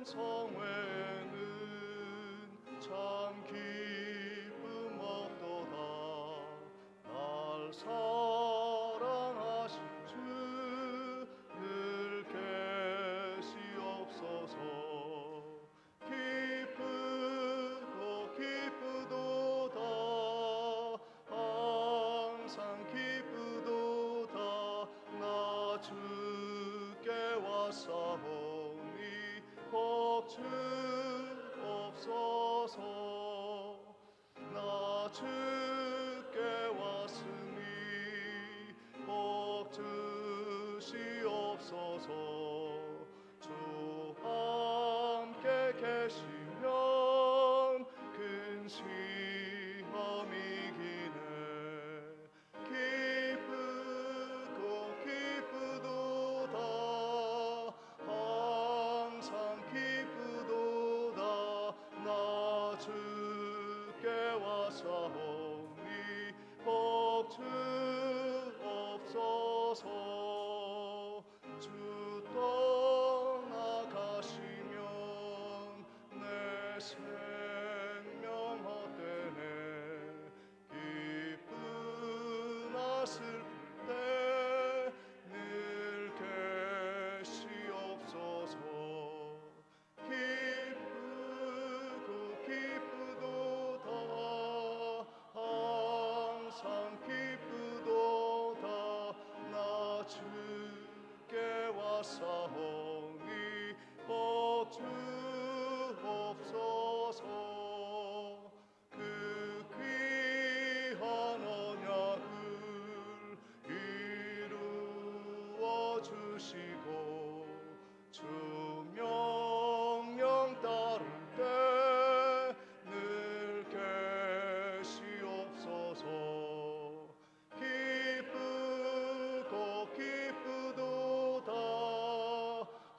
성회는 참 기쁨 얻도다. 날 사랑하신 주 늘 계시옵소서. 기쁘고 기쁘도다. 항상 기쁘도다. 나 주께 왔사오니 복주옵소서. 나 주께 왔으니 복주시옵소서. 주 함께 계시면 큰 시험이 이기네. 기쁘고 기쁘도다. 항상 기쁘도다. 나 주께 왔사오니 복주옵소서. 주 떠나가시면 내 생명 헛되네. 기쁘나 슬플 때 늘 계시옵소서. 기쁘고 기쁘도다. 항상 기쁘도다. 나 주께 왔사오니 복주옵소서. 그 귀한 언약을 이루어 주시고 주 명령 따를 때 늘 계시옵소서. 기쁘고 기쁘도다.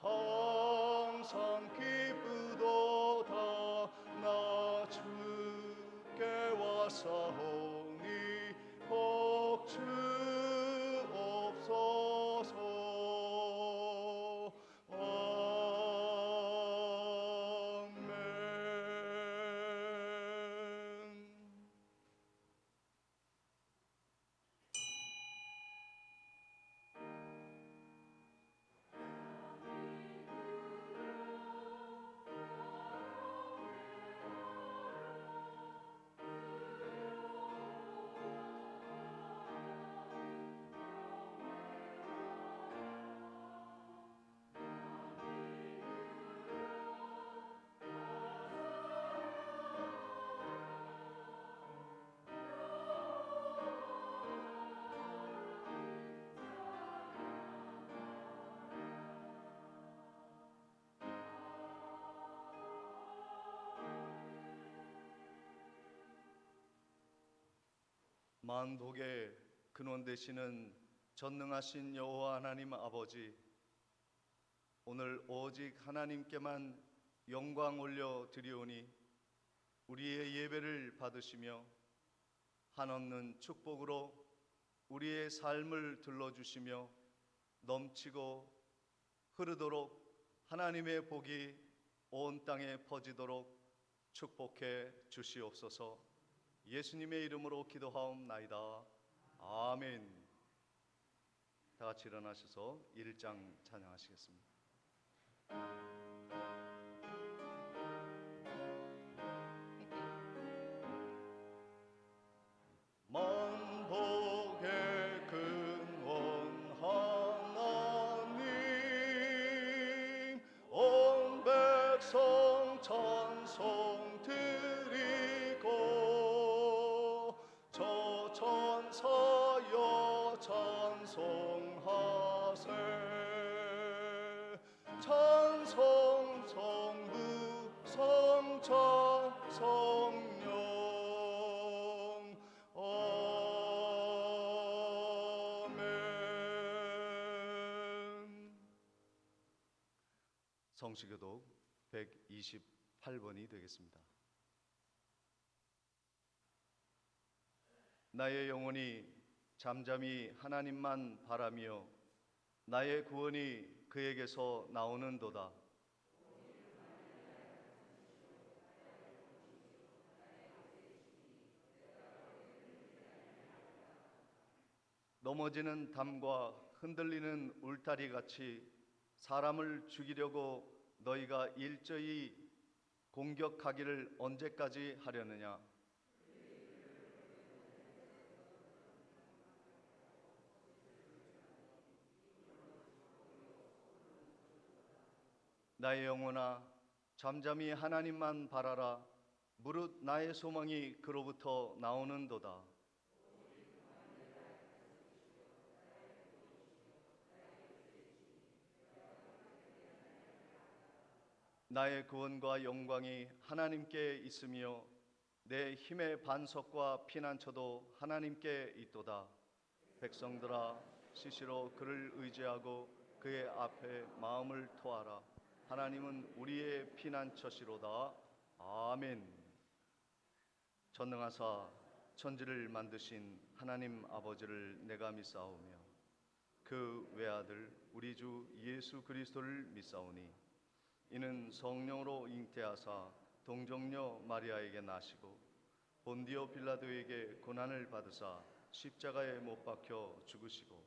항상 기쁘도다. 나 주께 왔사오니 복주옵소서. 아멘. 만복의 근원 되시는 전능하신 여호와 하나님 아버지, 오늘 오직 하나님께만 영광 올려 드리오니 우리의 예배를 받으시며 한없는 축복으로 우리의 삶을 둘러주시며 넘치고 흐르도록 하나님의 복이 온 땅에 퍼지도록 축복해 주시옵소서. 예수님의 이름으로 기도하옵나이다. 아멘. 다 같이 일어나셔서 1장 찬양하시겠습니다. 만복의 근원 하나님, 온 백성 찬송 드리고 저 천사여 찬송하세. 찬송 성부 성자 성령. 아멘. 성시교독 128번이 되겠습니다. 나의 영혼이 잠잠히 하나님만 바라며 나의 구원이 그에게서 나오는도다. 넘어지는 담과 흔들리는 울타리 같이 사람을 죽이려고 너희가 일제히 공격하기를 언제까지 하려느냐? 나의 영혼아, 잠잠히 하나님만 바라라. 무릇 나의 소망이 그로부터 나오는도다. 나의 구원과 영광이 하나님께 있으며 내 힘의 반석과 피난처도 하나님께 있도다. 백성들아, 시시로 그를 의지하고 그의 앞에 마음을 토하라. 하나님은 우리의 피난처시로다. 아멘. 전능하사 천지를 만드신 하나님 아버지를 내가 믿사오며 그 외아들 우리 주 예수 그리스도를 믿사오니 이는 성령으로 잉태하사 동정녀 마리아에게 나시고 본디오 빌라도에게 고난을 받으사 십자가에 못 박혀 죽으시고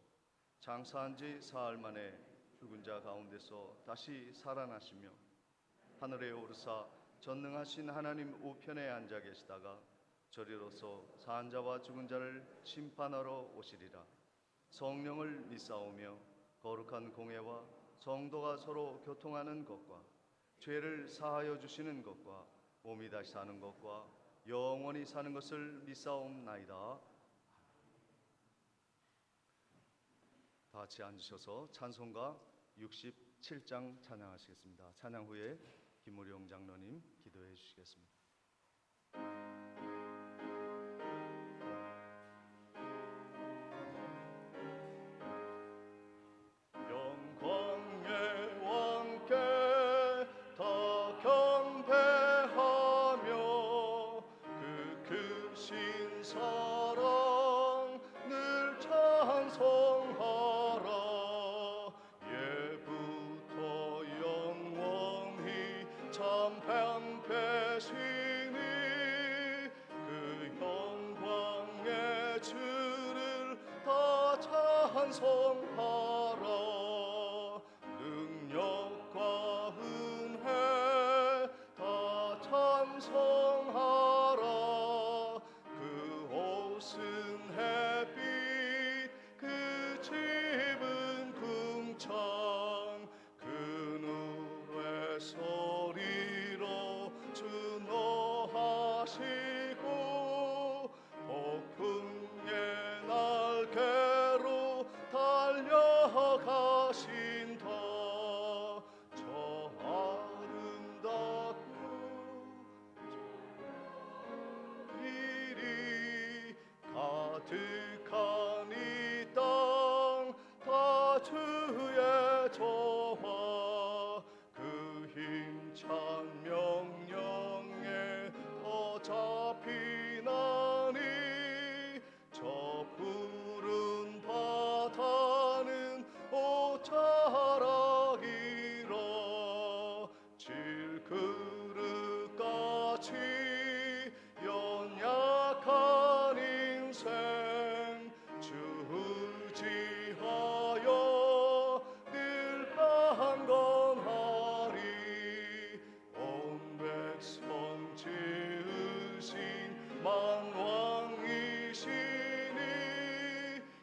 장사한 지 사흘 만에 죽은 자 가운데서 다시 살아나시며 하늘에 오르사 전능하신 하나님 우편에 앉아 계시다가 저리로서 산 자와 죽은 자를 심판하러 오시리라. 성령을 믿사오며 거룩한 공회와 성도가 서로 교통하는 것과 죄를 사하여 주시는 것과 몸이 다시 사는 것과 영원히 사는 것을 믿사옵나이다. 다 같이 앉으셔서 찬송가 67장 찬양하시겠습니다. 찬양 후에 김우룡 장로님 기도해 주시겠습니다. 찬송하라. 능력과 은혜 다 찬송하라. 그 옷은 햇빛 그 집은 궁창 그 노래 소리로 준호하시고 폭풍의 날개로 달려가신다. 저 아름답고 일이 가득한 이 땅 다 주의 저와 그 힘찬 명령에 더 잡히나니 저 푸른 바다는 옷자락이라 질그릇같이 연약한 인생 주지하여 늘 강건하리. 온 백성 지으신 만왕이시니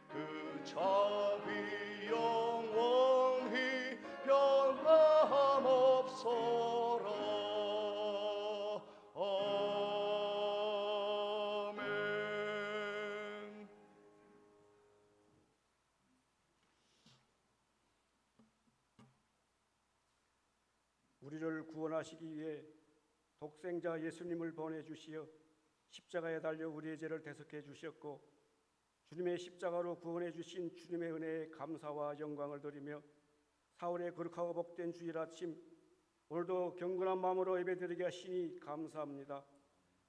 그 자비 영원히 변함없어라. 아멘. 우리를 구원하시기 위해 독생자 예수님을 보내주시어 십자가에 달려 우리의 죄를 대속해 주셨고 주님의 십자가로 구원해 주신 주님의 은혜에 감사와 영광을 드리며 사월의 거룩하고 복된 주일 아침 오늘도 경건한 마음으로 예배드리게 하시니 감사합니다.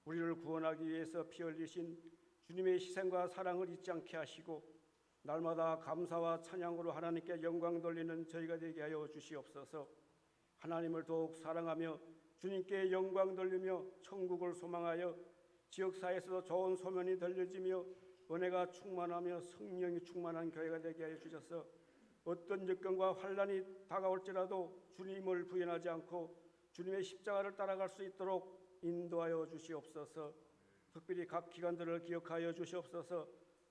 우리를 구원하기 위해서 피 흘리신 주님의 희생과 사랑을 잊지 않게 하시고 날마다 감사와 찬양으로 하나님께 영광 돌리는 저희가 되게 하여 주시옵소서. 하나님을 더욱 사랑하며 주님께 영광 돌리며 천국을 소망하여 지역사회에서도 좋은 소문이 들려지며 은혜가 충만하며 성령이 충만한 교회가 되게 하여 주셔서 어떤 역경과 환난이 다가올지라도 주님을 부인하지 않고 주님의 십자가를 따라갈 수 있도록 인도하여 주시옵소서. 특별히 각 기관들을 기억하여 주시옵소서.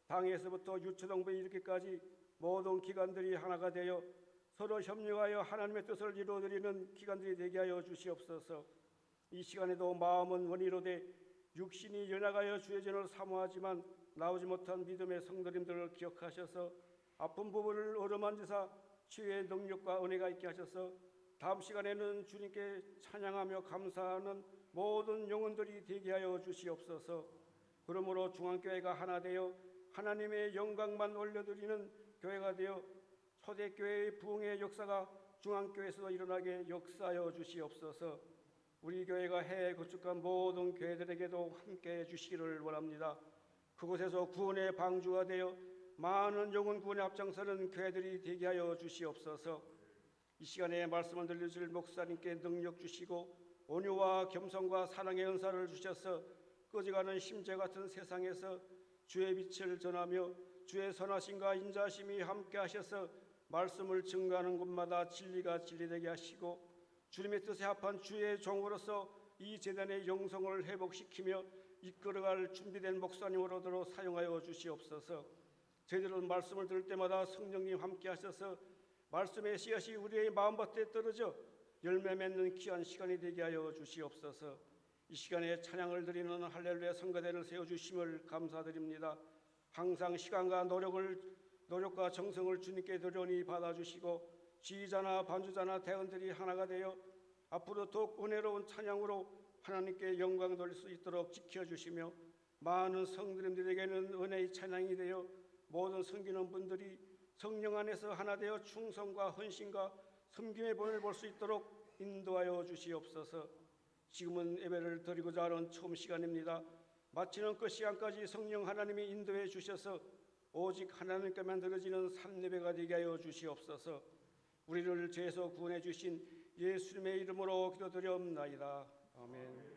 당에서부터 유초동부에 이르기까지 모든 기관들이 하나가 되어 서로 협력하여 하나님의 뜻을 이루어드리는 기관들이 되게 하여 주시옵소서. 이 시간에도 마음은 원이로 돼 육신이 연약하여 주의 전을 사모하지만 나오지 못한 믿음의 성도님들을 기억하셔서 아픈 부분을 어루만지사 치유의 능력과 은혜가 있게 하셔서 다음 시간에는 주님께 찬양하며 감사하는 모든 영혼들이 되게 하여 주시옵소서. 그러므로 중앙교회가 하나 되어 하나님의 영광만 올려드리는 교회가 되어 초대교회의 부흥의 역사가 중앙교회에서도 일어나게 역사하여 주시옵소서. 우리 교회가 해외에 거축한 모든 교회들에게도 함께해 주시기를 원합니다. 그곳에서 구원의 방주가 되어 많은 영혼 구원에 앞장서는 교회들이 되게 하여 주시옵소서. 이 시간에 말씀을 들려줄 목사님께 능력 주시고 온유와 겸손과 사랑의 은사를 주셔서 꺼져가는 심재 같은 세상에서 주의 빛을 전하며 주의 선하심과 인자심이 함께 하셔서 말씀을 증거하는 곳마다 진리가 진리되게 하시고 주님의 뜻에 합한 주의 종으로서 이 재단의 영성을 회복시키며 이끌어갈 준비된 목사님으로도 사용하여 주시옵소서. 저희들은 말씀을 들을 때마다 성령님 함께 하셔서 말씀의 씨앗이 우리의 마음밭에 떨어져 열매 맺는 귀한 시간이 되게 하여 주시옵소서. 이 시간에 찬양을 드리는 할렐루야 성가대를 세워주심을 감사드립니다. 항상 시간과 노력과 정성을 주님께 드려니 받아주시고 지휘자나 반주자나 대원들이 하나가 되어 앞으로 더욱 은혜로운 찬양으로 하나님께 영광 돌릴 수 있도록 지켜주시며 많은 성도님들에게는 은혜의 찬양이 되어 모든 섬기는 분들이 성령 안에서 하나 되어 충성과 헌신과 섬김의 본을 볼 수 있도록 인도하여 주시옵소서. 지금은 예배를 드리고자 하는 처음 시간입니다. 마치는 끝 시간까지 성령 하나님이 인도해 주셔서 오직 하나님께만 드려지는 삼예배가 되게 하여 주시옵소서. 우리를 죄에서 구원해 주신 예수님의 이름으로 기도드려옵나이다. 아멘.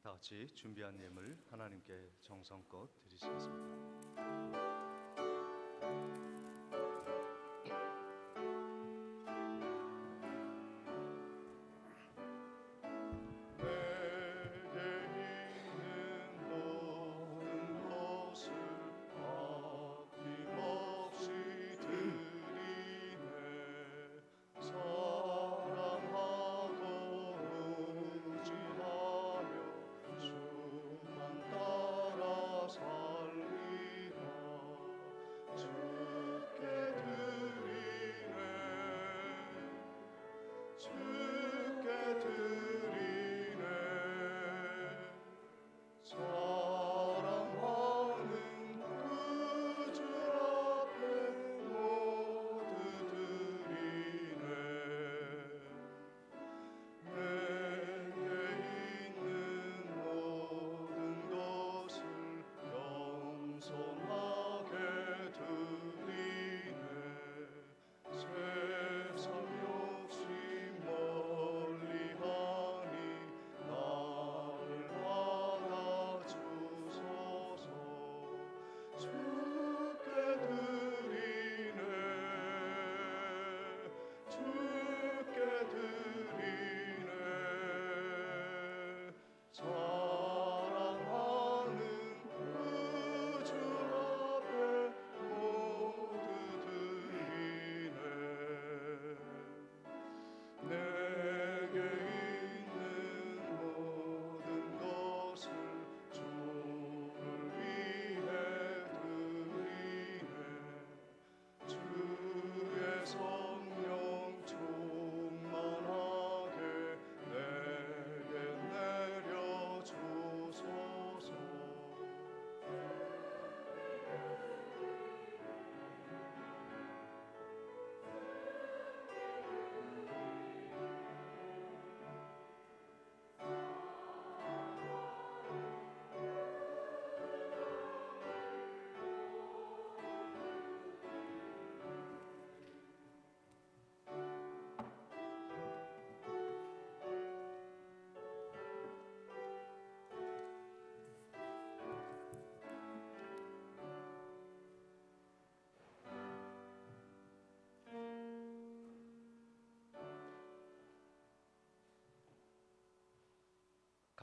다 같이 준비한 예물 하나님께 정성껏 드리시겠습니다.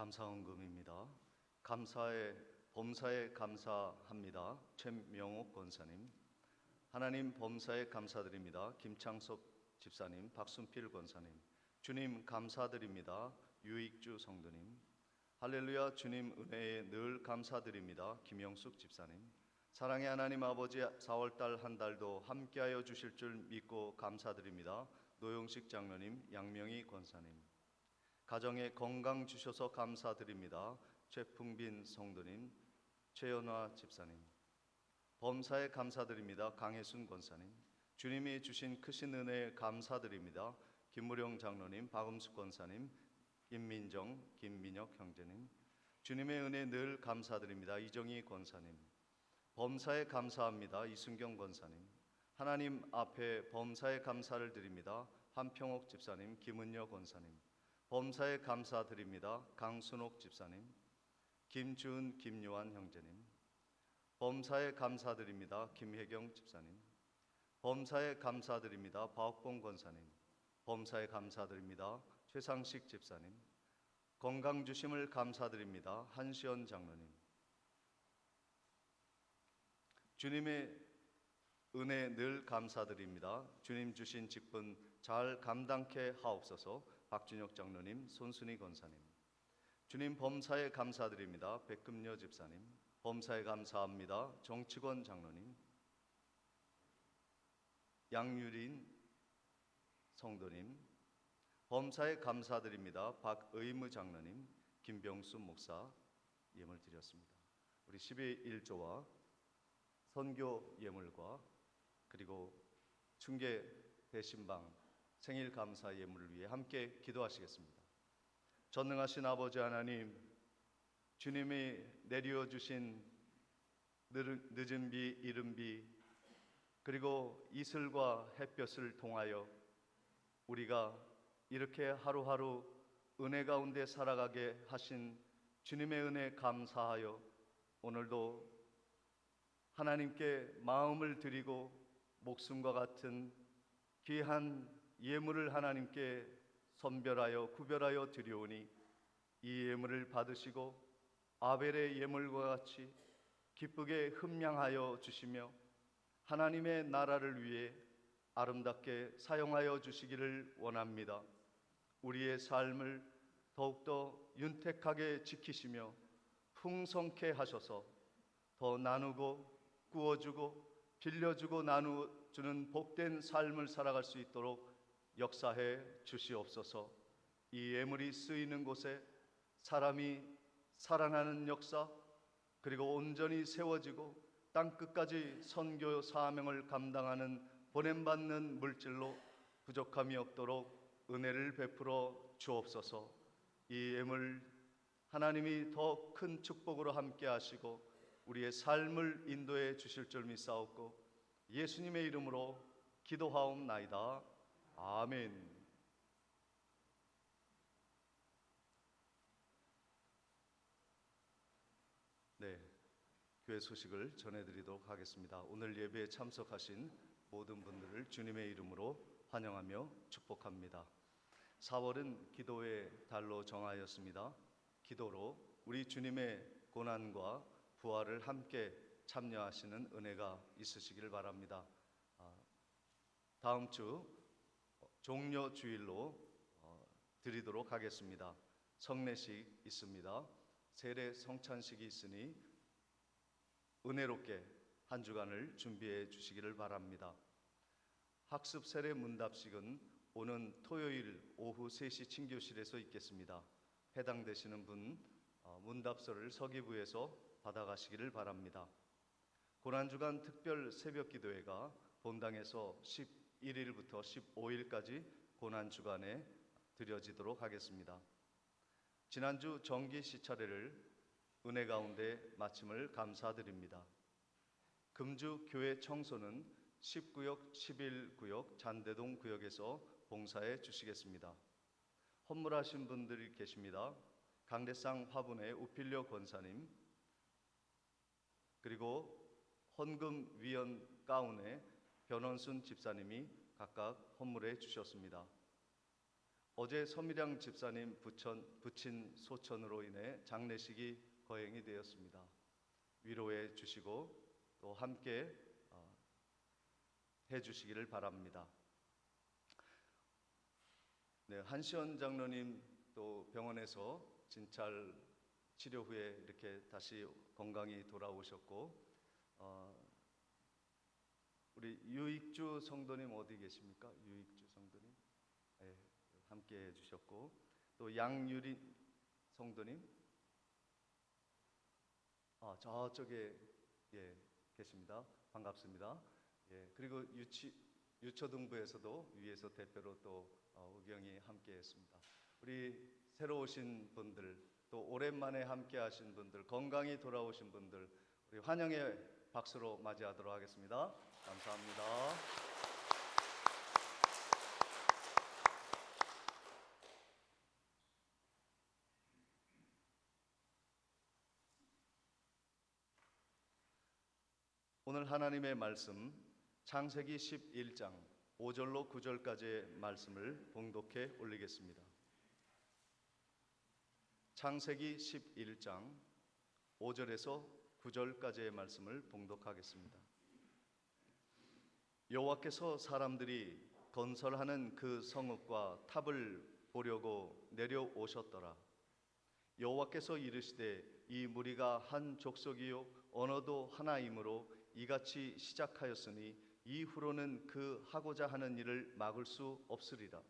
감사헌금입니다. 감사의 범사에 감사합니다. 최명옥 권사님. 하나님 범사에 감사드립니다. 김창섭 집사님, 박순필 권사님. 주님 감사드립니다. 유익주 성도님. 할렐루야. 주님 은혜에 늘 감사드립니다. 김영숙 집사님. 사랑의 하나님 아버지, 4월달 한 달도 함께하여 주실 줄 믿고 감사드립니다. 노영식 장로님, 양명희 권사님. 가정에 건강 주셔서 감사드립니다. 최풍빈 성도님, 최연화 집사님. 범사에 감사드립니다. 강혜순 권사님. 주님이 주신 크신 은혜에 감사드립니다. 김무령 장로님, 박음숙 권사님, 임민정, 김민혁 형제님. 주님의 은혜 늘 감사드립니다. 이정희 권사님. 범사에 감사합니다. 이순경 권사님. 하나님 앞에 범사에 감사를 드립니다. 한평옥 집사님, 김은여 권사님. 범사에 감사드립니다. 강순옥 집사님, 김주은, 김요한 형제님. 범사에 감사드립니다. 김혜경 집사님. 범사에 감사드립니다. 박옥봉 권사님. 범사에 감사드립니다. 최상식 집사님. 건강 주심을 감사드립니다. 한시연 장로님. 주님의 은혜 늘 감사드립니다. 주님 주신 직분 잘 감당케 하옵소서. 박준혁 장로님, 손순희 권사님. 주님 범사에 감사드립니다. 백금여 집사님. 범사에 감사합니다. 정치권 장로님. 양유린 성도님. 범사에 감사드립니다. 박의무 장로님, 김병수 목사 예물 드렸습니다. 우리 12.1조와 선교 예물과 그리고 중계 대신방 생일 감사 예물을 위해 함께 기도하시겠습니다. 전능하신 아버지 하나님, 주님이 내려 주신 늦은 비, 이른 비, 그리고 이슬과 햇볕을 통하여 우리가 이렇게 하루하루 은혜 가운데 살아가게 하신 주님의 은혜 감사하여 오늘도 하나님께 마음을 드리고 목숨과 같은 귀한 예물을 하나님께 선별하여 구별하여 드리오니 이 예물을 받으시고 아벨의 예물과 같이 기쁘게 흠양하여 주시며 하나님의 나라를 위해 아름답게 사용하여 주시기를 원합니다. 우리의 삶을 더욱더 윤택하게 지키시며 풍성케 하셔서 더 나누고 구워주고 빌려주고 나누주는 복된 삶을 살아갈 수 있도록 역사해 주시옵소서. 이 예물이 쓰이는 곳에 사람이 살아나는 역사, 그리고 온전히 세워지고 땅끝까지 선교 사명을 감당하는 보냄받는 물질로 부족함이 없도록 은혜를 베풀어 주옵소서. 이 예물 하나님이 더 큰 축복으로 함께 하시고 우리의 삶을 인도해 주실 줄 믿사옵고 예수님의 이름으로 기도하옵나이다. 아멘. 네, 교회 소식을 전해드리도록 하겠습니다. 오늘 예배에 참석하신 모든 분들을 주님의 이름으로 환영하며 축복합니다. 4월은 기도의 달로 정하였습니다. 기도로 우리 주님의 고난과 부활을 함께 참여하시는 은혜가 있으시길 바랍니다. 다음 주 종려 주일로 드리도록 하겠습니다. 성례식 있습니다. 세례 성찬식이 있으니 은혜롭게 한 주간을 준비해 주시기를 바랍니다. 학습 세례 문답식은 오는 토요일 오후 3시 친교실에서 있겠습니다. 해당되시는 분 문답서를 서기부에서 받아가시기를 바랍니다. 고난주간 특별 새벽기도회가 본당에서 11일부터 15일까지 고난주간에 드려지도록 하겠습니다. 지난주 정기 시차례를 은혜 가운데 마침을 감사드립니다. 금주 교회 청소는 10구역, 11구역, 잔대동 구역에서 봉사해 주시겠습니다. 헌물하신 분들이 계십니다. 강대상 화분의 우필려 권사님, 그리고 헌금위원 가운의 변원순 집사님이 각각 헌물해 주셨습니다. 어제 서미량 집사님 부친 소천으로 인해 장례식이 거행이 되었습니다. 위로해 주시고 또 함께 해 주시기를 바랍니다. 네, 한시원 장로님 또 병원에서 진찰 치료 후에 이렇게 다시 건강히 돌아오셨고, 우리 유익주 성도님 어디 계십니까? 유익주 성도님, 네, 함께 해주셨고, 또 양유리 성도님, 저쪽에 계십니다. 반갑습니다. 그리고 유초등부에서도 위에서 대표로 또 우경이 함께했습니다. 우리 새로 오신 분들, 또 오랜만에 함께하신 분들, 건강히 돌아오신 분들, 우리 환영의 박수로 맞이하도록 하겠습니다. 감사합니다. 오늘 하나님의 말씀 창세기 11장 5절로 9절까지의 말씀을 봉독해 올리겠습니다. 창세기 11장 5절에서 9절까지의 말씀을 봉독하겠습니다. 여호와께서 사람들이 건설하는 그 성읍과 탑을 보려고 내려오셨더라. 여호와께서 이르시되 이 무리가 한 족속이요 언어도 하나이므로 이같이 시작하였으니 이후로는 그 하고자 하는 일을 막을 수 없으리라.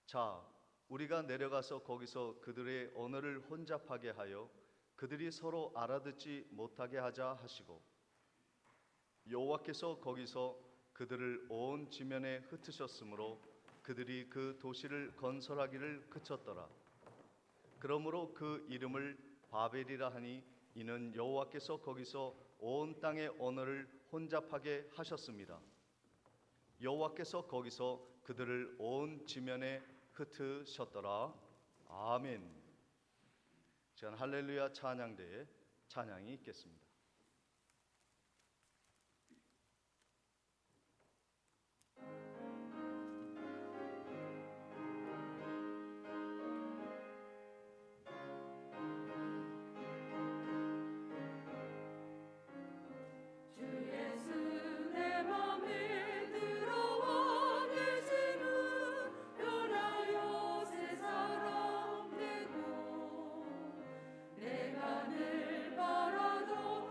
자, 우리가 내려가서 거기서 그들의 언어를 혼잡하게 하여 그들이 서로 알아듣지 못하게 하자 하시고, 여호와께서 거기서 그들을 온 지면에 흩으셨으므로 그들이 그 도시를 건설하기를 그쳤더라. 그러므로 그 이름을 바벨이라 하니 이는 여호와께서 거기서 온 땅의 언어를 혼잡하게 하셨습니다. 여호와께서 거기서 그들을 온 지면에 흩으셨더라. 아멘. 시간 할렐루야 찬양대에 찬양이 있겠습니다. 내가 늘 바라던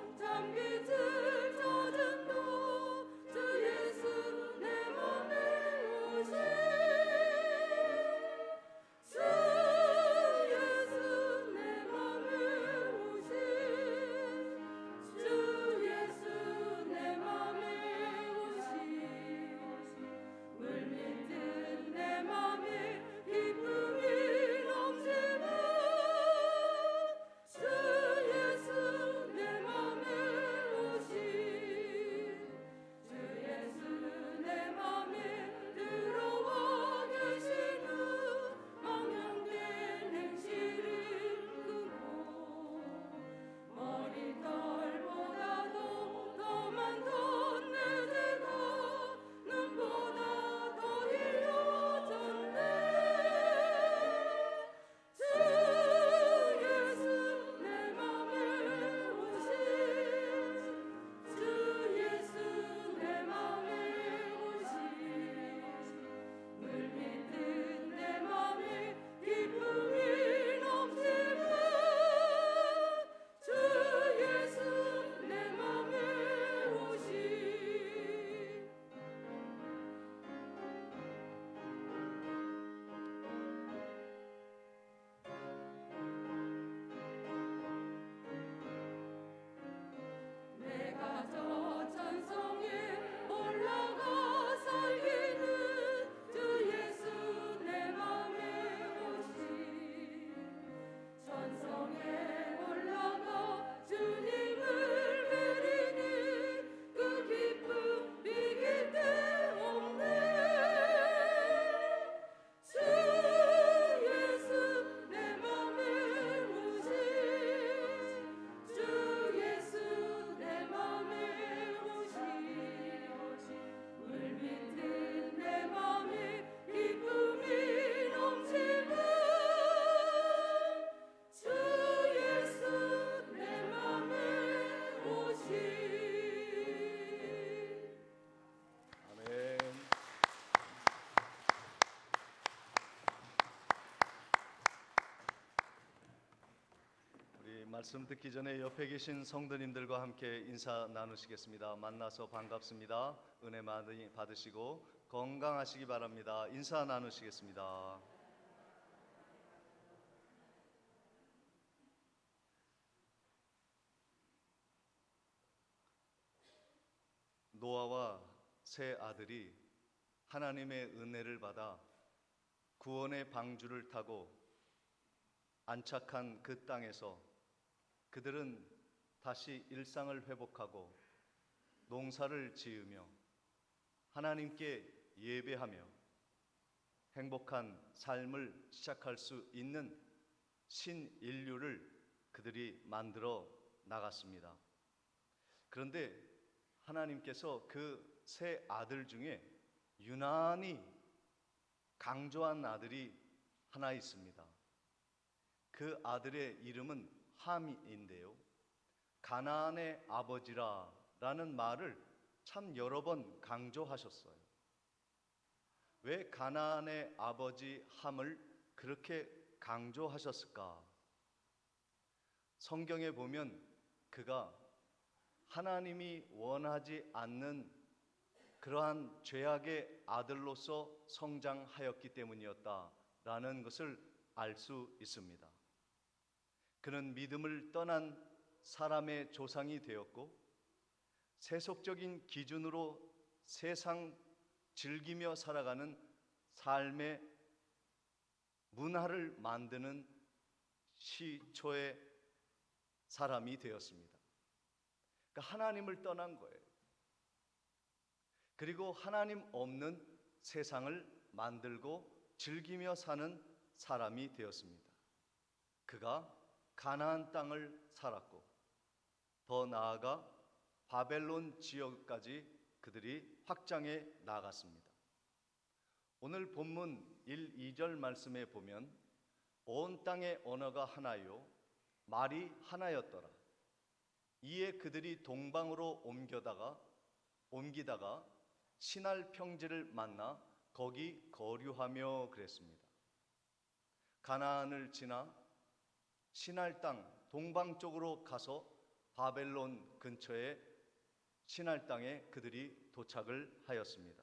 말씀 듣기 전에 옆에 계신 성도님들과 함께 인사 나누시겠습니다. 만나서 반갑습니다. 은혜 많이 받으시고 건강하시기 바랍니다. 인사 나누시겠습니다. 노아와 세 아들이 하나님의 은혜를 받아 구원의 방주를 타고 안착한 그 땅에서 그들은 다시 일상을 회복하고 농사를 지으며 하나님께 예배하며 행복한 삶을 시작할 수 있는 신인류를 그들이 만들어 나갔습니다. 그런데 하나님께서 그 세 아들 중에 유난히 강조한 아들이 하나 있습니다. 그 아들의 이름은 함인데요. 가나안의 아버지라라는 말을 참 여러 번 강조하셨어요. 왜 가나안의 아버지 함을 그렇게 강조하셨을까? 성경에 보면 그가 하나님이 원하지 않는 그러한 죄악의 아들로서 성장하였기 때문이었다라는 것을 알 수 있습니다. 그는 믿음을 떠난 사람의 조상이 되었고 세속적인 기준으로 세상 즐기며 살아가는 삶의 문화를 만드는 시초의 사람이 되었습니다. 그러니까 하나님을 떠난 거예요. 그리고 하나님 없는 세상을 만들고 즐기며 사는 사람이 되었습니다. 그가 가나안 땅을 살았고 더 나아가 바벨론 지역까지 그들이 확장해 나갔습니다. 오늘 본문 1, 2절 말씀에 보면 온 땅의 언어가 하나요 말이 하나였더라. 이에 그들이 동방으로 옮기다가 시날 평지를 만나 거기 거류하며 그랬습니다. 가나안을 지나 시날 땅 동방 쪽으로 가서 바벨론 근처에 시날 땅에 그들이 도착을 하였습니다.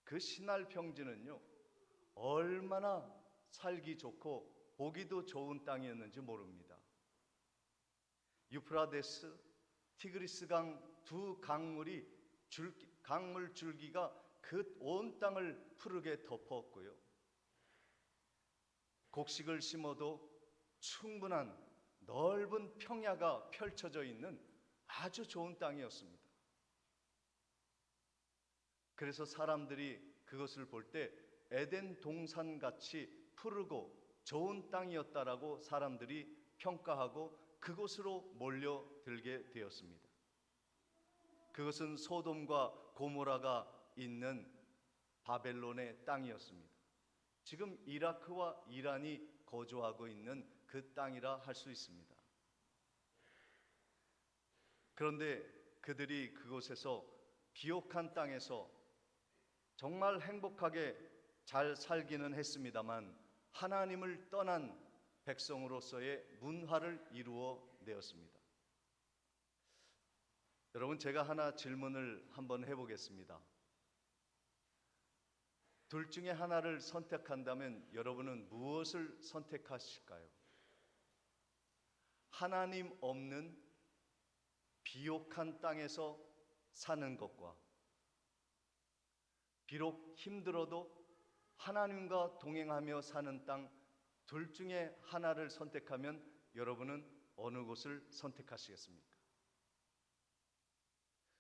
그 시날 평지는요 얼마나 살기 좋고 보기도 좋은 땅이었는지 모릅니다. 유프라데스, 티그리스 강 두 강물 줄기가 그 온 땅을 푸르게 덮었고요. 곡식을 심어도 충분한 넓은 평야가 펼쳐져 있는 아주 좋은 땅이었습니다. 그래서 사람들이 그것을 볼 때 에덴 동산같이 푸르고 좋은 땅이었다라고 사람들이 평가하고 그곳으로 몰려들게 되었습니다. 그것은 소돔과 고모라가 있는 바벨론의 땅이었습니다. 지금 이라크와 이란이 거주하고 있는 그 땅이라 할 수 있습니다. 그런데 그들이 그곳에서 비옥한 땅에서 정말 행복하게 잘 살기는 했습니다만 하나님을 떠난 백성으로서의 문화를 이루어 내었습니다. 여러분, 제가 하나 질문을 한번 해보겠습니다. 둘 중에 하나를 선택한다면 여러분은 무엇을 선택하실까요? 하나님 없는 비옥한 땅에서 사는 것과 비록 힘들어도 하나님과 동행하며 사는 땅, 둘 중에 하나를 선택하면 여러분은 어느 곳을 선택하시겠습니까?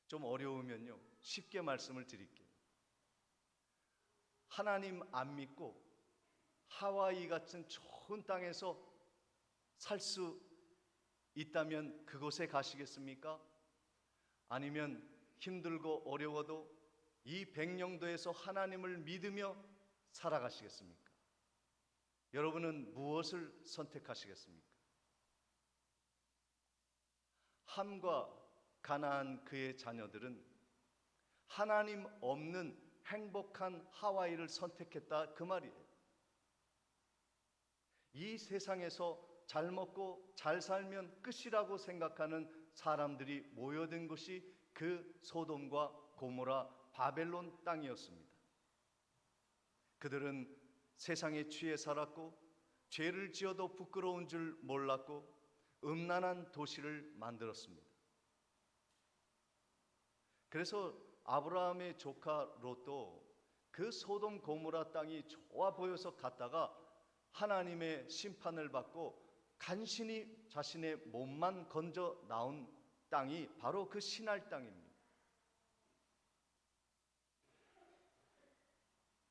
좀 어려우면요 쉽게 말씀을 드릴게요. 하나님 안 믿고 하와이 같은 좋은 땅에서 살 수 있다면 그곳에 가시겠습니까? 아니면 힘들고 어려워도 이 백령도에서 하나님을 믿으며 살아가시겠습니까? 여러분은 무엇을 선택하시겠습니까? 함과 가나안 그의 자녀들은 하나님 없는 행복한 하와이를 선택했다 그 말이에요. 이 세상에서 잘 먹고 잘 살면 끝이라고 생각하는 사람들이 모여든 곳이 그 소돔과 고모라 바벨론 땅이었습니다. 그들은 세상에 취해 살았고 죄를 지어도 부끄러운 줄 몰랐고 음란한 도시를 만들었습니다. 그래서 아브라함의 조카 롯도 그 소돔 고모라 땅이 좋아 보여서 갔다가 하나님의 심판을 받고 간신히 자신의 몸만 건져 나온 땅이 바로 그 시날 땅입니다.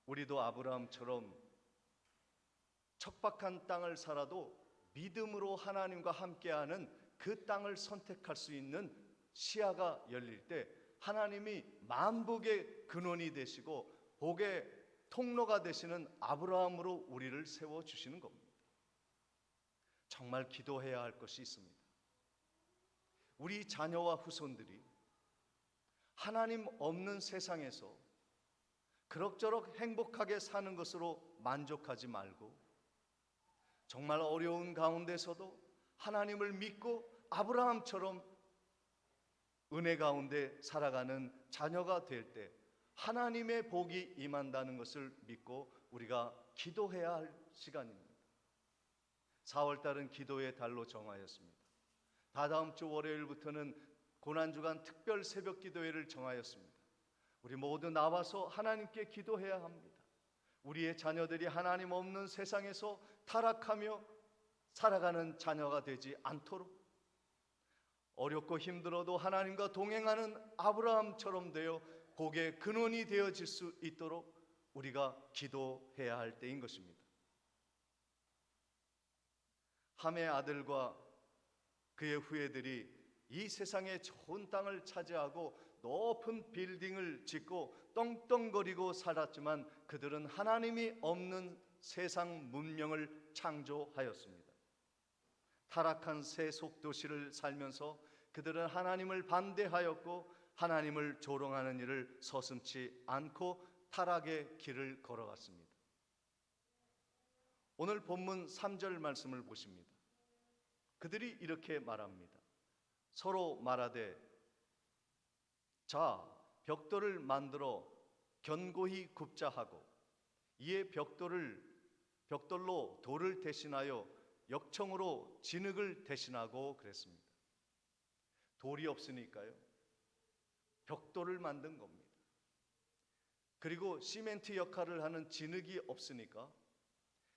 우리도 아브라함처럼 척박한 땅을 살아도 믿음으로 하나님과 함께하는 그 땅을 선택할 수 있는 시야가 열릴 때 하나님이 만복의 근원이 되시고 복의 통로가 되시는 아브라함으로 우리를 세워주시는 겁니다. 정말 기도해야 할 것이 있습니다. 우리 자녀와 후손들이 하나님 없는 세상에서 그럭저럭 행복하게 사는 것으로 만족하지 말고 정말 어려운 가운데서도 하나님을 믿고 아브라함처럼 은혜 가운데 살아가는 자녀가 될 때 하나님의 복이 임한다는 것을 믿고 우리가 기도해야 할 시간입니다. 4월달은 기도의 달로 정하였습니다. 다다음 주 월요일부터는 고난주간 특별 새벽 기도회를 정하였습니다. 우리 모두 나와서 하나님께 기도해야 합니다. 우리의 자녀들이 하나님 없는 세상에서 타락하며 살아가는 자녀가 되지 않도록 어렵고 힘들어도 하나님과 동행하는 아브라함처럼 되어 복의 근원이 되어질 수 있도록 우리가 기도해야 할 때인 것입니다. 함의 아들과 그의 후예들이 이 세상의 좋은 땅을 차지하고 높은 빌딩을 짓고 떵떵거리고 살았지만 그들은 하나님이 없는 세상 문명을 창조하였습니다. 타락한 세속 도시를 살면서 그들은 하나님을 반대하였고 하나님을 조롱하는 일을 서슴지 않고 타락의 길을 걸어갔습니다. 오늘 본문 3절 말씀을 보십니다. 그들이 이렇게 말합니다. 서로 말하되 자 벽돌을 만들어 견고히 굽자 하고 이에 벽돌로 돌을 대신하여 역청으로 진흙을 대신하고 그랬습니다. 돌이 없으니까요 벽돌을 만든 겁니다. 그리고 시멘트 역할을 하는 진흙이 없으니까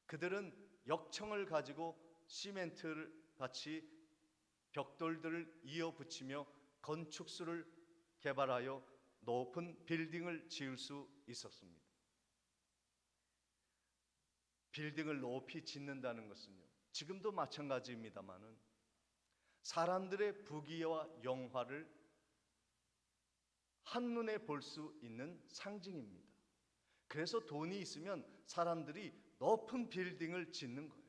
그들은 역청을 가지고 시멘트를 같이 벽돌들을 이어 붙이며 건축수를 개발하여 높은 빌딩을 지을 수 있었습니다. 빌딩을 높이 짓는다는 것은요 지금도 마찬가지입니다만은 사람들의 부귀와 영화를 한눈에 볼 수 있는 상징입니다. 그래서 돈이 있으면 사람들이 높은 빌딩을 짓는 거예요.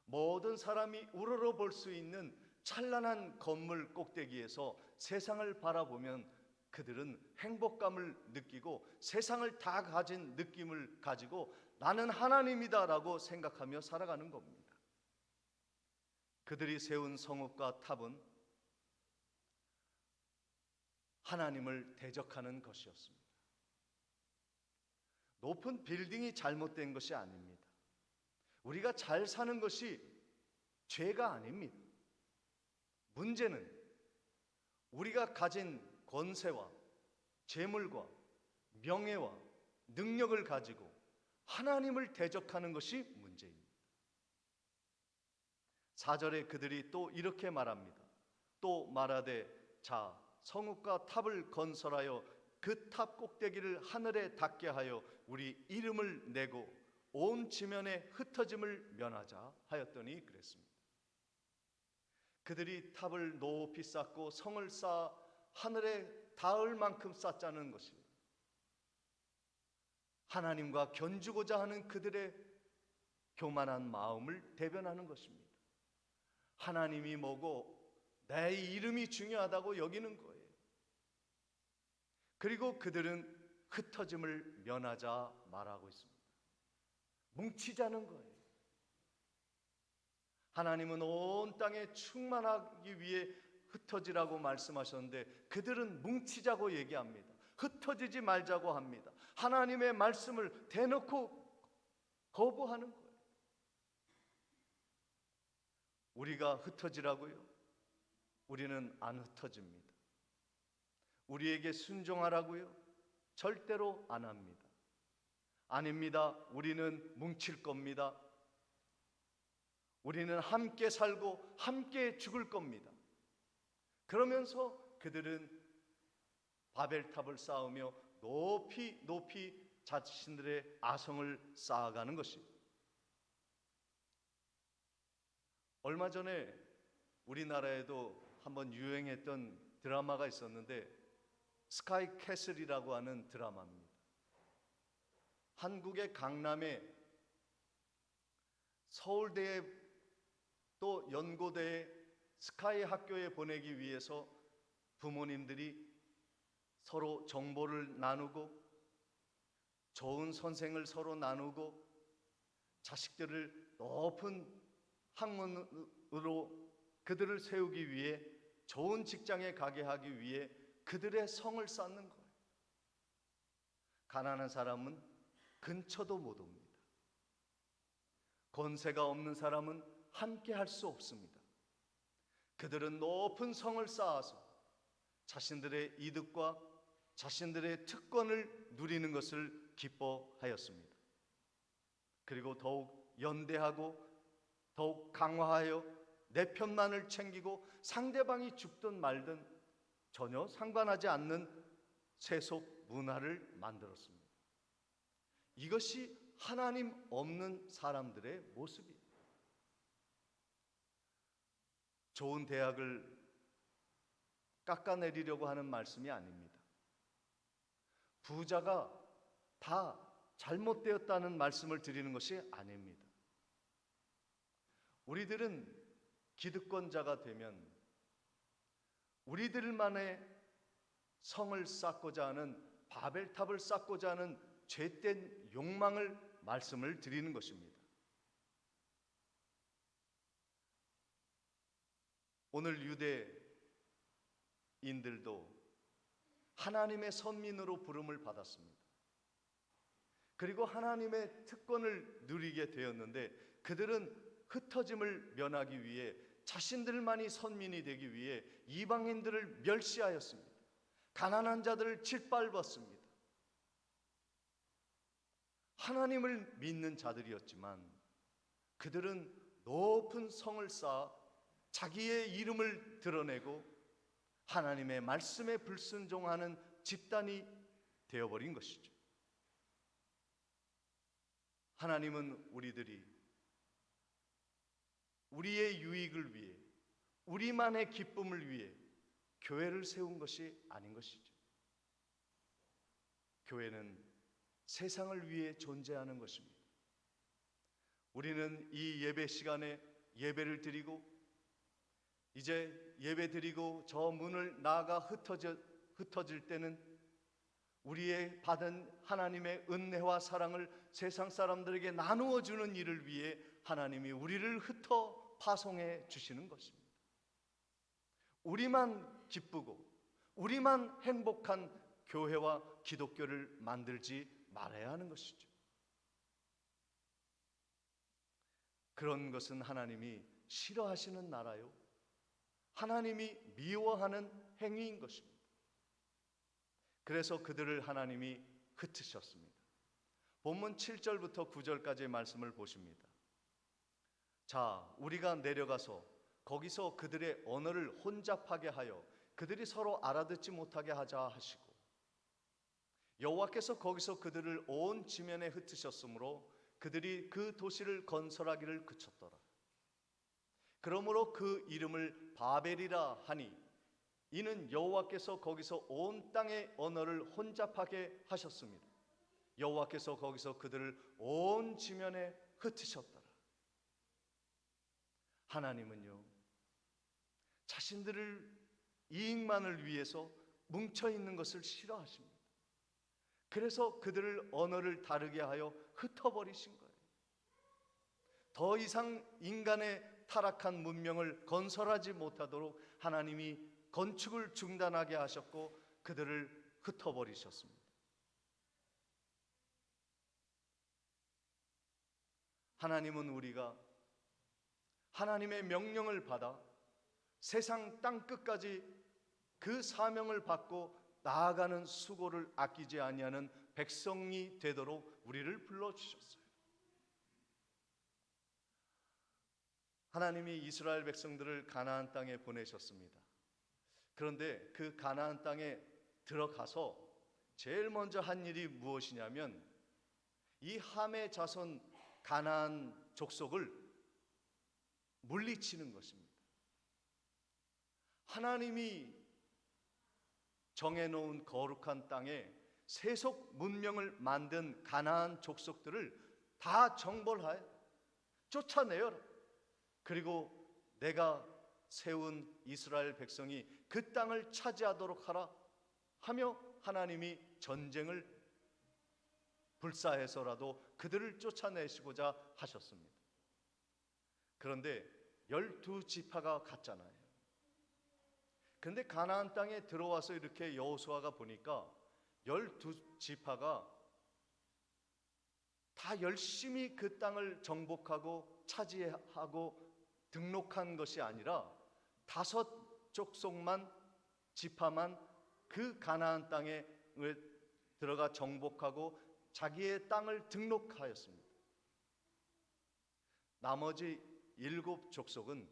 모든 사람이 우러러 볼 수 있는 찬란한 건물 꼭대기에서 세상을 바라보면 그들은 행복감을 느끼고 세상을 다 가진 느낌을 가지고 나는 하나님이다라고 생각하며 살아가는 겁니다. 그들이 세운 성읍과 탑은 하나님을 대적하는 것이었습니다. 높은 빌딩이 잘못된 것이 아닙니다. 우리가 잘 사는 것이 죄가 아닙니다. 문제는 우리가 가진 권세와 재물과 명예와 능력을 가지고 하나님을 대적하는 것이 문제입니다. 4절에 그들이 또 이렇게 말합니다. 또 말하되 자 성읍과 탑을 건설하여 그 탑 꼭대기를 하늘에 닿게 하여 우리 이름을 내고 온 지면에 흩어짐을 면하자 하였더니 그랬습니다. 그들이 탑을 높이 쌓고 성을 쌓아 하늘에 닿을 만큼 쌓자는 것입니다. 하나님과 견주고자 하는 그들의 교만한 마음을 대변하는 것입니다. 하나님이 뭐고 내 이름이 중요하다고 여기는 거예요. 그리고 그들은 흩어짐을 면하자 말하고 있습니다. 뭉치자는 거예요. 하나님은 온 땅에 충만하기 위해 흩어지라고 말씀하셨는데 그들은 뭉치자고 얘기합니다. 흩어지지 말자고 합니다. 하나님의 말씀을 대놓고 거부하는 거예요. 우리가 흩어지라고요? 우리는 안 흩어집니다. 우리에게 순종하라고요? 절대로 안 합니다. 아닙니다. 우리는 뭉칠 겁니다. 우리는 함께 살고 함께 죽을 겁니다. 그러면서 그들은 바벨탑을 쌓으며 높이 높이 자신들의 아성을 쌓아가는 것입니다. 얼마 전에 우리나라에도 한번 유행했던 드라마가 있었는데 스카이 캐슬이라고 하는 드라마입니다. 한국의 강남에 서울대에 또 연고대에 스카이 학교에 보내기 위해서 부모님들이 서로 정보를 나누고 좋은 선생을 서로 나누고 자식들을 높은 학문으로 그들을 세우기 위해 좋은 직장에 가게 하기 위해 그들의 성을 쌓는 거예요. 가난한 사람은 근처도 못 옵니다. 권세가 없는 사람은 함께 할 수 없습니다. 그들은 높은 성을 쌓아서 자신들의 이득과 자신들의 특권을 누리는 것을 기뻐하였습니다. 그리고 더욱 연대하고 더욱 강화하여 내 편만을 챙기고 상대방이 죽든 말든 전혀 상관하지 않는 세속 문화를 만들었습니다. 이것이 하나님 없는 사람들의 모습이에요. 좋은 대학을 깎아내리려고 하는 말씀이 아닙니다. 부자가 다 잘못되었다는 말씀을 드리는 것이 아닙니다. 우리들은 기득권자가 되면 우리들만의 성을 쌓고자 하는 바벨탑을 쌓고자 하는 죄된 욕망을 말씀을 드리는 것입니다. 오늘 유대인들도 하나님의 선민으로 부름을 받았습니다. 그리고 하나님의 특권을 누리게 되었는데 그들은 흩어짐을 면하기 위해 자신들만이 선민이 되기 위해 이방인들을 멸시하였습니다. 가난한 자들을 짓밟았습니다. 하나님을 믿는 자들이었지만 그들은 높은 성을 쌓아 자기의 이름을 드러내고 하나님의 말씀에 불순종하는 집단이 되어버린 것이죠. 하나님은 우리들이 우리의 유익을 위해 우리만의 기쁨을 위해 교회를 세운 것이 아닌 것이죠. 교회는 세상을 위해 존재하는 것입니다. 우리는 이 예배 시간에 예배를 드리고 이제 예배 드리고 저 문을 나아가 흩어질 때는 우리의 받은 하나님의 은혜와 사랑을 세상 사람들에게 나누어 주는 일을 위해 하나님이 우리를 흩어 파송해 주시는 것입니다. 우리만 기쁘고 우리만 행복한 교회와 기독교를 만들지 말아야 하는 것이죠. 그런 것은 하나님이 싫어하시는 나라요, 하나님이 미워하는 행위인 것입니다. 그래서 그들을 하나님이 흩으셨습니다. 본문 7절부터 9절까지의 말씀을 보십니다. 자, 우리가 내려가서 거기서 그들의 언어를 혼잡하게 하여 그들이 서로 알아듣지 못하게 하자 하시고 여호와께서 거기서 그들을 온 지면에 흩으셨으므로 그들이 그 도시를 건설하기를 그쳤더라. 그러므로 그 이름을 바벨이라 하니 이는 여호와께서 거기서 온 땅의 언어를 혼잡하게 하셨습니다. 여호와께서 거기서 그들을 온 지면에 흩으셨더라. 하나님은요, 자신들을 이익만을 위해서 뭉쳐 있는 것을 싫어하십니다. 그래서 그들을 언어를 다르게 하여 흩어버리신 거예요. 더 이상 인간의 타락한 문명을 건설하지 못하도록 하나님이 건축을 중단하게 하셨고 그들을 흩어버리셨습니다. 하나님은 우리가 하나님의 명령을 받아 세상 땅 끝까지 그 사명을 받고 나아가는 수고를 아끼지 아니하는 백성이 되도록 우리를 불러주셨어요. 하나님이 이스라엘 백성들을 가나안 땅에 보내셨습니다. 그런데 그 가나안 땅에 들어가서 제일 먼저 한 일이 무엇이냐면 이 함의 자손 가나안 족속을 물리치는 것입니다. 하나님이 정해놓은 거룩한 땅에 세속 문명을 만든 가나안 족속들을 다 정벌하여 쫓아내어라. 그리고 내가 세운 이스라엘 백성이 그 땅을 차지하도록 하라 하며 하나님이 전쟁을 불사해서라도 그들을 쫓아내시고자 하셨습니다. 그런데 12지파가 갔잖아요. 그런데 가나안 땅에 들어와서 이렇게 여호수아가 보니까 12지파가 다 열심히 그 땅을 정복하고 차지하고 등록한 것이 아니라 5 족속만 지파만 그 가나안 땅에 들어가 정복하고 자기의 땅을 등록하였습니다. 나머지 7 족속은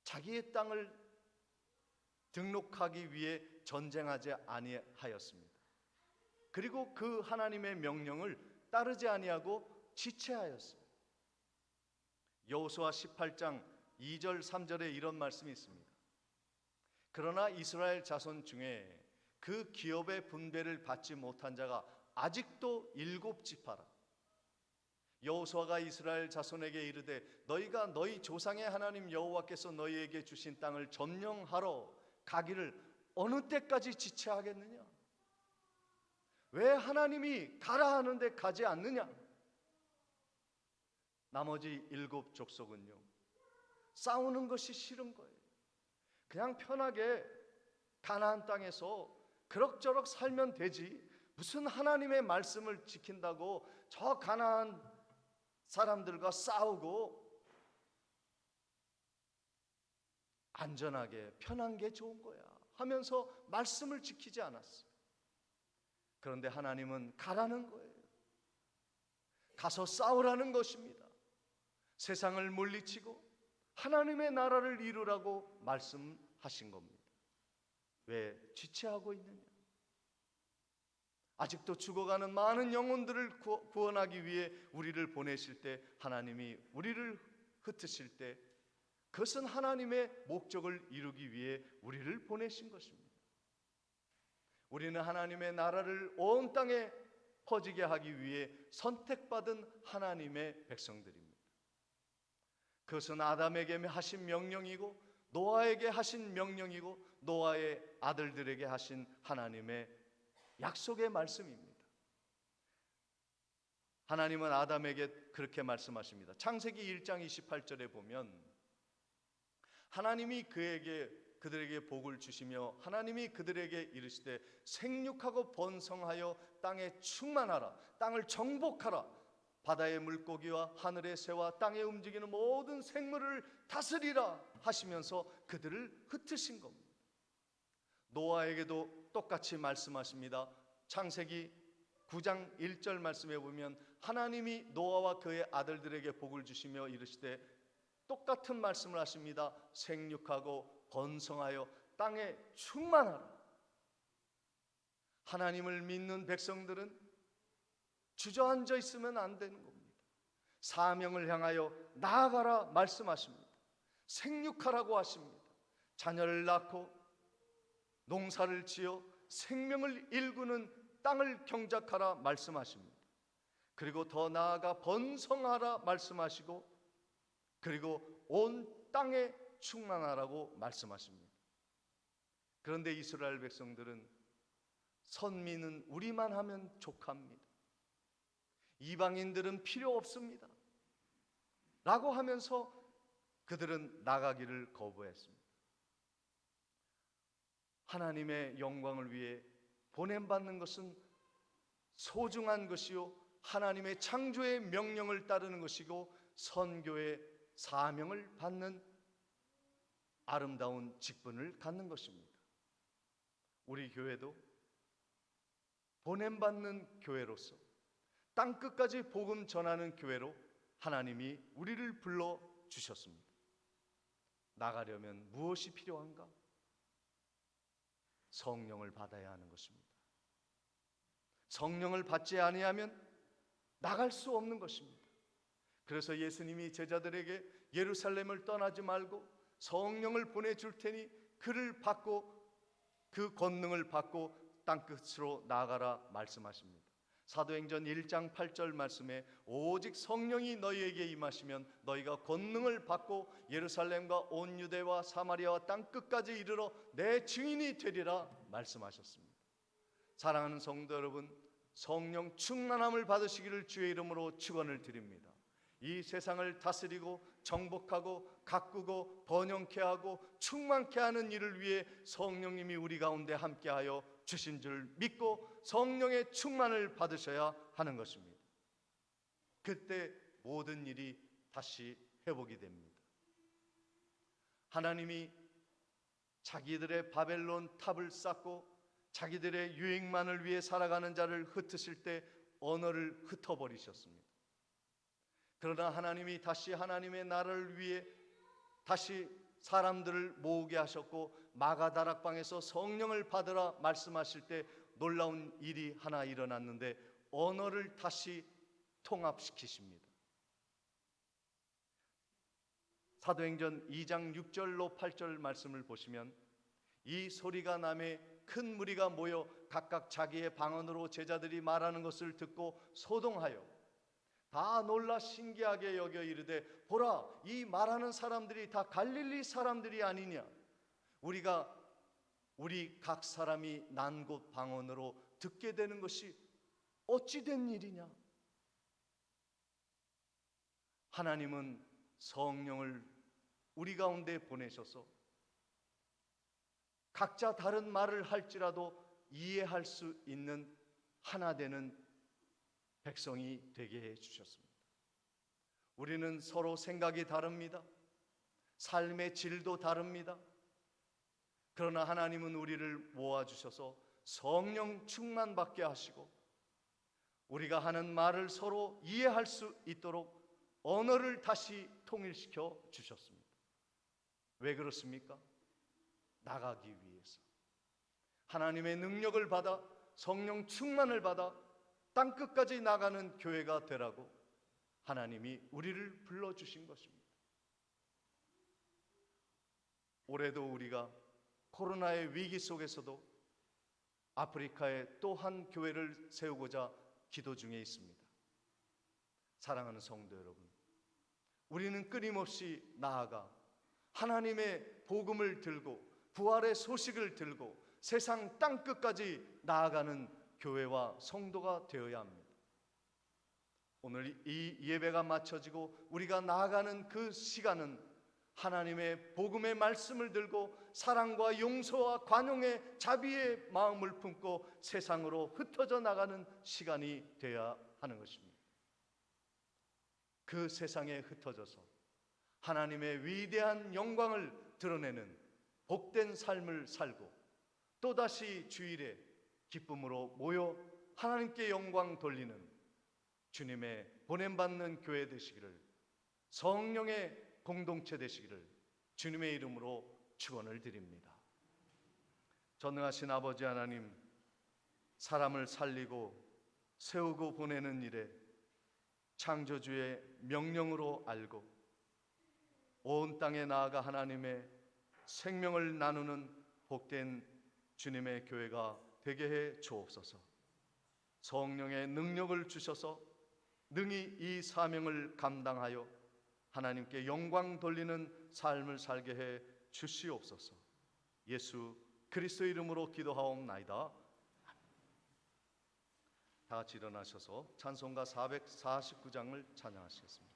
자기의 땅을 등록하기 위해 전쟁하지 아니하였습니다. 그리고 그 하나님의 명령을 따르지 아니하고 지체하였습니다. 여호수아 18장 2절 3절에 이런 말씀이 있습니다. 그러나 이스라엘 자손 중에 그 기업의 분배를 받지 못한 자가 아직도 7지파라. 여호수아가 이스라엘 자손에게 이르되 너희가 너희 조상의 하나님 여호와께서 너희에게 주신 땅을 점령하러 가기를 어느 때까지 지체하겠느냐? 왜 하나님이 가라 하는데 가지 않느냐? 나머지 7 족속은요, 싸우는 것이 싫은 거예요. 그냥 편하게 가나안 땅에서 그럭저럭 살면 되지, 무슨 하나님의 말씀을 지킨다고 저 가나안 사람들과 싸우고 안전하게 편한 게 좋은 거야 하면서 말씀을 지키지 않았어요. 그런데 하나님은 가라는 거예요. 가서 싸우라는 것입니다. 세상을 물리치고 하나님의 나라를 이루라고 말씀하신 겁니다. 왜 지체하고 있느냐? 아직도 죽어가는 많은 영혼들을 구원하기 위해 우리를 보내실 때, 하나님이 우리를 흩으실 때, 그것은 하나님의 목적을 이루기 위해 우리를 보내신 것입니다. 우리는 하나님의 나라를 온 땅에 퍼지게 하기 위해 선택받은 하나님의 백성들입니다. 그것은 아담에게 하신 명령이고 노아에게 하신 명령이고 노아의 아들들에게 하신 하나님의 약속의 말씀입니다. 하나님은 아담에게 그렇게 말씀하십니다. 창세기 1장 28절에 보면 하나님이 그들에게 복을 주시며 하나님이 그들에게 이르시되 생육하고 번성하여 땅에 충만하라, 땅을 정복하라, 바다의 물고기와 하늘의 새와 땅에 움직이는 모든 생물을 다스리라 하시면서 그들을 흩으신 겁니다. 노아에게도 똑같이 말씀하십니다. 창세기 9장 1절 말씀에 보면 하나님이 노아와 그의 아들들에게 복을 주시며 이르시되 똑같은 말씀을 하십니다. 생육하고 번성하여 땅에 충만하라. 하나님을 믿는 백성들은 주저앉아 있으면 안 되는 겁니다. 사명을 향하여 나아가라 말씀하십니다. 생육하라고 하십니다. 자녀를 낳고 농사를 지어 생명을 일구는 땅을 경작하라 말씀하십니다. 그리고 더 나아가 번성하라 말씀하시고 그리고 온 땅에 충만하라고 말씀하십니다. 그런데 이스라엘 백성들은 선민은 우리만 하면 족합니다, 이방인들은 필요 없습니다 라고 하면서 그들은 나가기를 거부했습니다. 하나님의 영광을 위해 보냄받는 것은 소중한 것이요, 하나님의 창조의 명령을 따르는 것이고 선교의 사명을 받는 아름다운 직분을 갖는 것입니다. 우리 교회도 보냄받는 교회로서 땅끝까지 복음 전하는 교회로 하나님이 우리를 불러주셨습니다. 나가려면 무엇이 필요한가? 성령을 받아야 하는 것입니다. 성령을 받지 아니하면 나갈 수 없는 것입니다. 그래서 예수님이 제자들에게 예루살렘을 떠나지 말고 성령을 보내줄 테니 그를 받고 그 권능을 받고 땅끝으로 나아가라 말씀하십니다. 사도행전 1장 8절 말씀에 오직 성령이 너희에게 임하시면 너희가 권능을 받고 예루살렘과 온 유대와 사마리아와 땅끝까지 이르러 내 증인이 되리라 말씀하셨습니다. 사랑하는 성도 여러분, 성령 충만함을 받으시기를 주의 이름으로 축원을 드립니다. 이 세상을 다스리고 정복하고 가꾸고 번영케 하고 충만케 하는 일을 위해 성령님이 우리 가운데 함께하여 주신 줄 믿고 성령의 충만을 받으셔야 하는 것입니다. 그때 모든 일이 다시 회복이 됩니다. 하나님이 자기들의 바벨론 탑을 쌓고 자기들의 유익만을 위해 살아가는 자를 흩으실 때 언어를 흩어버리셨습니다. 그러나 하나님이 다시 하나님의 나라를 위해 다시 사람들을 모으게 하셨고 마가다락방에서 성령을 받으라 말씀하실 때 놀라운 일이 하나 일어났는데 언어를 다시 통합시키십니다. 사도행전 2장 6절로 8절 말씀을 보시면 이 소리가 나매 큰 무리가 모여 각각 자기의 방언으로 제자들이 말하는 것을 듣고 소동하여 다 놀라 신기하게 여겨 이르되 보라, 이 말하는 사람들이 다 갈릴리 사람들이 아니냐? 우리가 우리 각 사람이 난 곳 방언으로 듣게 되는 것이 어찌 된 일이냐? 하나님은 성령을 우리 가운데 보내셔서 각자 다른 말을 할지라도 이해할 수 있는 하나 되는 백성이 되게 해 주셨습니다. 우리는 서로 생각이 다릅니다. 삶의 질도 다릅니다. 그러나 하나님은 우리를 모아주셔서 성령 충만받게 하시고 우리가 하는 말을 서로 이해할 수 있도록 언어를 다시 통일시켜 주셨습니다. 왜 그렇습니까? 나가기 위해서. 하나님의 능력을 받아 성령 충만을 받아 땅끝까지 나가는 교회가 되라고 하나님이 우리를 불러주신 것입니다. 올해도 우리가 코로나의 위기 속에서도 아프리카에 또 한 교회를 세우고자 기도 중에 있습니다. 사랑하는 성도 여러분, 우리는 끊임없이 나아가 하나님의 복음을 들고 부활의 소식을 들고 세상 땅끝까지 나아가는 교회와 성도가 되어야 합니다. 오늘 이 예배가 마쳐지고 우리가 나아가는 그 시간은 하나님의 복음의 말씀을 들고 사랑과 용서와 관용의 자비의 마음을 품고 세상으로 흩어져 나가는 시간이 되어야 하는 것입니다. 그 세상에 흩어져서 하나님의 위대한 영광을 드러내는 복된 삶을 살고 또다시 주일에 기쁨으로 모여 하나님께 영광 돌리는 주님의 보냄받는 교회 되시기를, 성령의 공동체 되시기를 주님의 이름으로 축원을 드립니다. 전능하신 아버지 하나님, 사람을 살리고 세우고 보내는 일에 창조주의 명령으로 알고 온 땅에 나아가 하나님의 생명을 나누는 복된 주님의 교회가 되게 해 주옵소서. 성령의 능력을 주셔서 능히 이 사명을 감당하여 하나님께 영광 돌리는 삶을 살게 해 주시옵소서. 예수 그리스도 이름으로 기도하옵나이다. 다 같이 일어나셔서 찬송가 449장을 찬양하시겠습니다.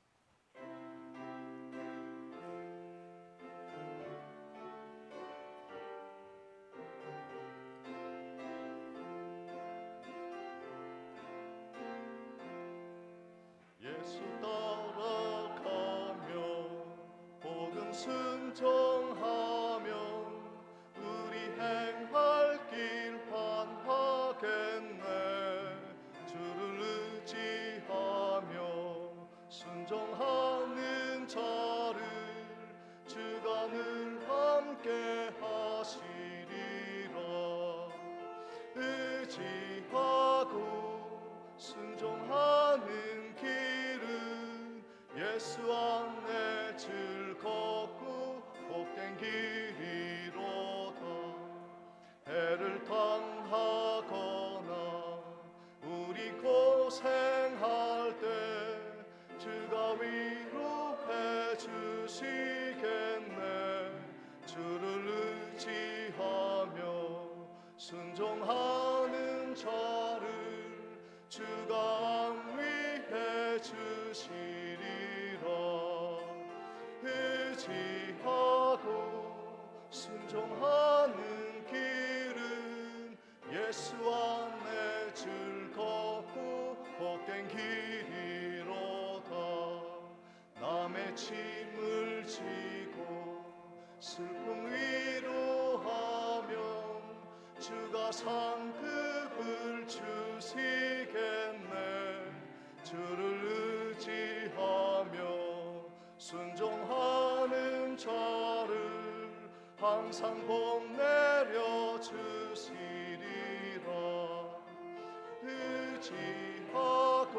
의지하고 순종하는 길은 예수 안에 즐겁고 복된 길이로다. 해를 당하거나 우리 고생할 때 주가 위로해 주시겠네. 주를 의지하며 순종하는 자를 주가 안위해 주시리라. 의지하고 순종하는 길은 예수 안에 즐겁고 복된 길이로다. 남의 짐을 지고 슬픔 위로하면 주가 상급을 주시겠네. 주를 의지하며 순종하는 자를 항상 복 내려 주시리라. 의지하고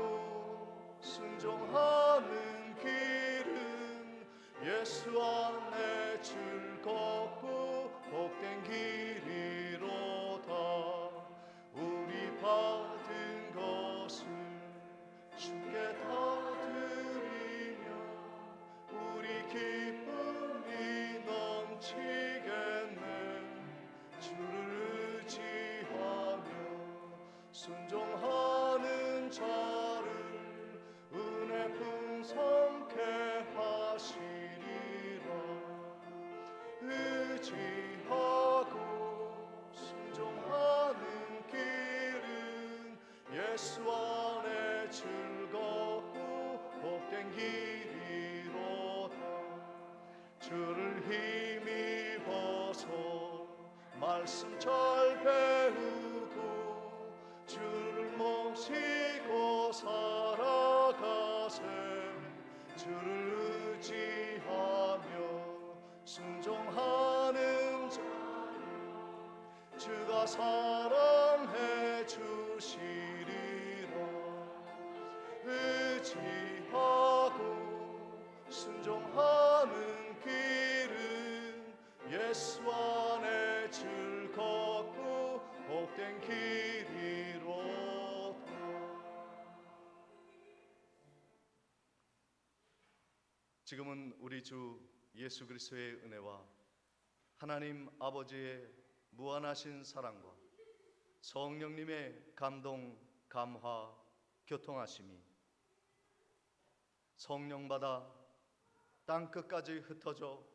순종하는 길은 예수 안에 즐겁고 복된 길이로다. 우리 받은 것을 주께 다 드리며 우리 기쁨이 넘치겠네. 주를 의지하며 순종하는 자를 은혜 풍성케 하시리라. 의지하고 순종하는 길은 예수 안에 즐겁고 복된 길이로다. 주를 힘입어서 말씀 잘 배우고 주를 모시고 살아가세. 주를 의지하며 순종하는 자를 주가 사랑해 주시리라. 의지하고 순종하는 길은 예수 안에 즐겁고 복된 길이로다. 지금은 우리 주 예수 그리스도의 은혜와 하나님 아버지의 무한하신 사랑과 성령님의 감동, 감화, 교통하심이 성령받아 땅끝까지 흩어져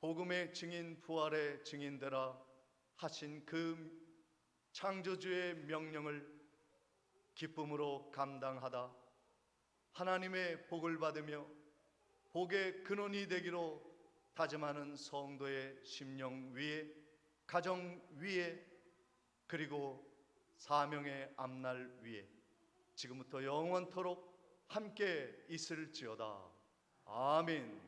복음의 증인, 부활의 증인되라 하신 그 창조주의 명령을 기쁨으로 감당하다 하나님의 복을 받으며 복의 근원이 되기로 다짐하는 성도의 심령 위에, 가정 위에, 그리고 사명의 앞날 위에 지금부터 영원토록 함께 있을지어다. 아멘.